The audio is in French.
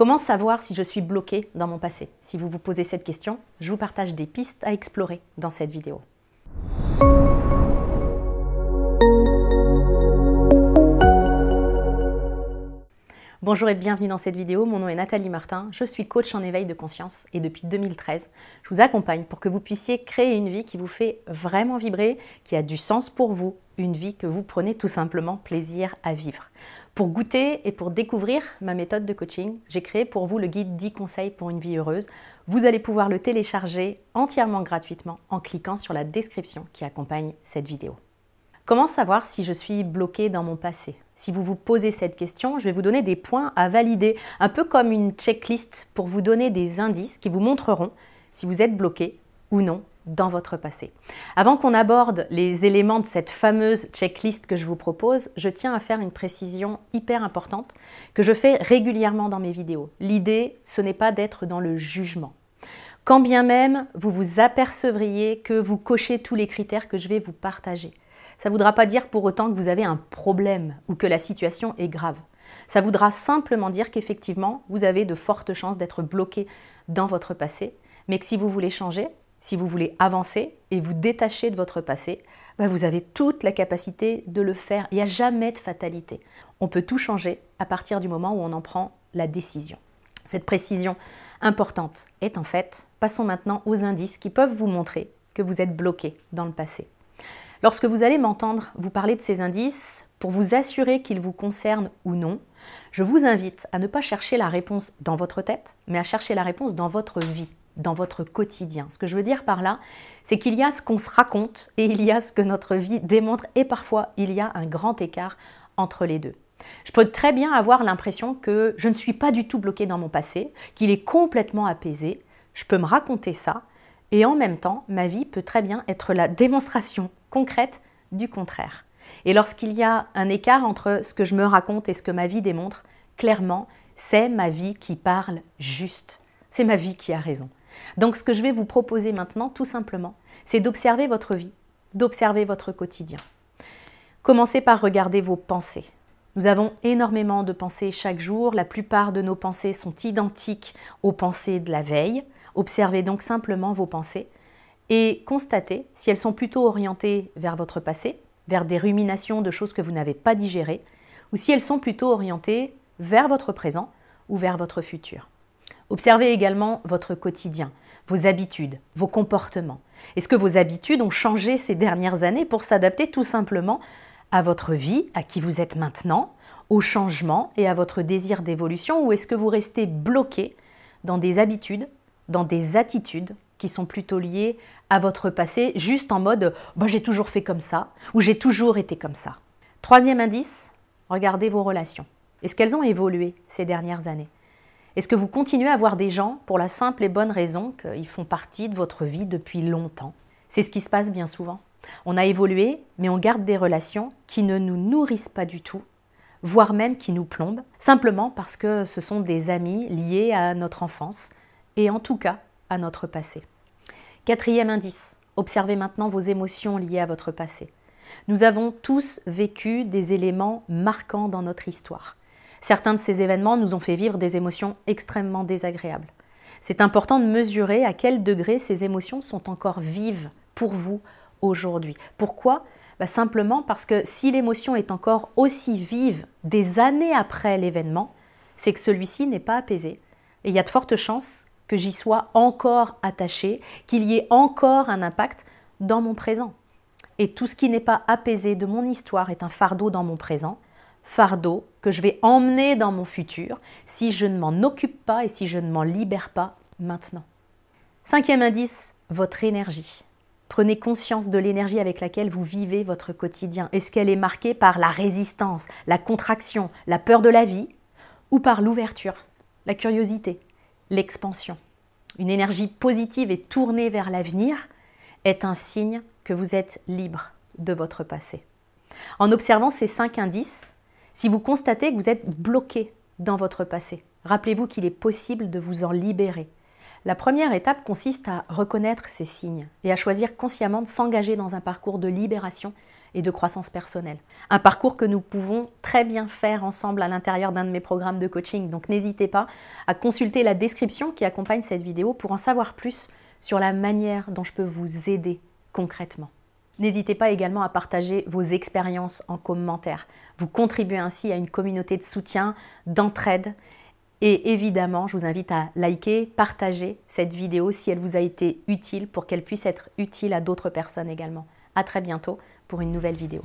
Comment savoir si je suis bloquée dans mon passé? Si vous vous posez cette question, je vous partage des pistes à explorer dans cette vidéo. Bonjour et bienvenue dans cette vidéo, mon nom est Nathalie Martin, je suis coach en éveil de conscience et depuis 2013, je vous accompagne pour que vous puissiez créer une vie qui vous fait vraiment vibrer, qui a du sens pour vous, une vie que vous prenez tout simplement plaisir à vivre. Pour goûter et pour découvrir ma méthode de coaching, j'ai créé pour vous le guide 10 conseils pour une vie heureuse. Vous allez pouvoir le télécharger entièrement gratuitement en cliquant sur la description qui accompagne cette vidéo. Comment savoir si je suis bloquée dans mon passé? Si vous vous posez cette question, je vais vous donner des points à valider, un peu comme une checklist pour vous donner des indices qui vous montreront si vous êtes bloqué ou non dans votre passé. Avant qu'on aborde les éléments de cette fameuse checklist que je vous propose, je tiens à faire une précision hyper importante que je fais régulièrement dans mes vidéos. L'idée, ce n'est pas d'être dans le jugement. Quand bien même vous vous apercevriez que vous cochez tous les critères que je vais vous partager. Ça ne voudra pas dire pour autant que vous avez un problème ou que la situation est grave. Ça voudra simplement dire qu'effectivement, vous avez de fortes chances d'être bloqué dans votre passé, mais que si vous voulez changer, si vous voulez avancer et vous détacher de votre passé, vous avez toute la capacité de le faire. Il n'y a jamais de fatalité. On peut tout changer à partir du moment où on en prend la décision. Cette précision importante est en fait, passons maintenant aux indices qui peuvent vous montrer que vous êtes bloqué dans le passé. Lorsque vous allez m'entendre vous parler de ces indices, pour vous assurer qu'ils vous concernent ou non, je vous invite à ne pas chercher la réponse dans votre tête, mais à chercher la réponse dans votre vie, dans votre quotidien. Ce que je veux dire par là, c'est qu'il y a ce qu'on se raconte et il y a ce que notre vie démontre et parfois il y a un grand écart entre les deux. Je peux très bien avoir l'impression que je ne suis pas du tout bloquée dans mon passé, qu'il est complètement apaisé, je peux me raconter ça et en même temps, ma vie peut très bien être la démonstration concrète du contraire. Et lorsqu'il y a un écart entre ce que je me raconte et ce que ma vie démontre, clairement, c'est ma vie qui parle juste. C'est ma vie qui a raison. Donc ce que je vais vous proposer maintenant, tout simplement, c'est d'observer votre vie, d'observer votre quotidien. Commencez par regarder vos pensées. Nous avons énormément de pensées chaque jour. La plupart de nos pensées sont identiques aux pensées de la veille. Observez donc simplement vos pensées et constatez si elles sont plutôt orientées vers votre passé, vers des ruminations de choses que vous n'avez pas digérées, ou si elles sont plutôt orientées vers votre présent ou vers votre futur. Observez également votre quotidien, vos habitudes, vos comportements. Est-ce que vos habitudes ont changé ces dernières années pour s'adapter tout simplement à votre vie, à qui vous êtes maintenant, au changement et à votre désir d'évolution, ou est-ce que vous restez bloqué dans des habitudes, dans des attitudes qui sont plutôt liées à votre passé, juste en mode « j'ai toujours fait comme ça » ou « j'ai toujours été comme ça ». Troisième indice, regardez vos relations. Est-ce qu'elles ont évolué ces dernières années? Est-ce que vous continuez à voir des gens pour la simple et bonne raison qu'ils font partie de votre vie depuis longtemps? C'est ce qui se passe bien souvent. On a évolué, mais on garde des relations qui ne nous nourrissent pas du tout, voire même qui nous plombent, simplement parce que ce sont des amis liés à notre enfance et en tout cas à notre passé. Quatrième indice, observez maintenant vos émotions liées à votre passé. Nous avons tous vécu des éléments marquants dans notre histoire. Certains de ces événements nous ont fait vivre des émotions extrêmement désagréables. C'est important de mesurer à quel degré ces émotions sont encore vives pour vous aujourd'hui. Pourquoi? Simplement parce que si l'émotion est encore aussi vive des années après l'événement, c'est que celui-ci n'est pas apaisé. Et il y a de fortes chances que j'y sois encore attaché, qu'il y ait encore un impact dans mon présent. Et tout ce qui n'est pas apaisé de mon histoire est un fardeau dans mon présent, fardeau que je vais emmener dans mon futur si je ne m'en occupe pas et si je ne m'en libère pas maintenant. Cinquième indice, votre énergie. Prenez conscience de l'énergie avec laquelle vous vivez votre quotidien. Est-ce qu'elle est marquée par la résistance, la contraction, la peur de la vie ou par l'ouverture, la curiosité, l'expansion? Une énergie positive et tournée vers l'avenir est un signe que vous êtes libre de votre passé. En observant ces 5 indices, si vous constatez que vous êtes bloqué dans votre passé, rappelez-vous qu'il est possible de vous en libérer. La première étape consiste à reconnaître ces signes et à choisir consciemment de s'engager dans un parcours de libération et de croissance personnelle. Un parcours que nous pouvons très bien faire ensemble à l'intérieur d'un de mes programmes de coaching. Donc n'hésitez pas à consulter la description qui accompagne cette vidéo pour en savoir plus sur la manière dont je peux vous aider concrètement. N'hésitez pas également à partager vos expériences en commentaire. Vous contribuez ainsi à une communauté de soutien, d'entraide. Et évidemment, je vous invite à liker, partager cette vidéo si elle vous a été utile pour qu'elle puisse être utile à d'autres personnes également. À très bientôt pour une nouvelle vidéo.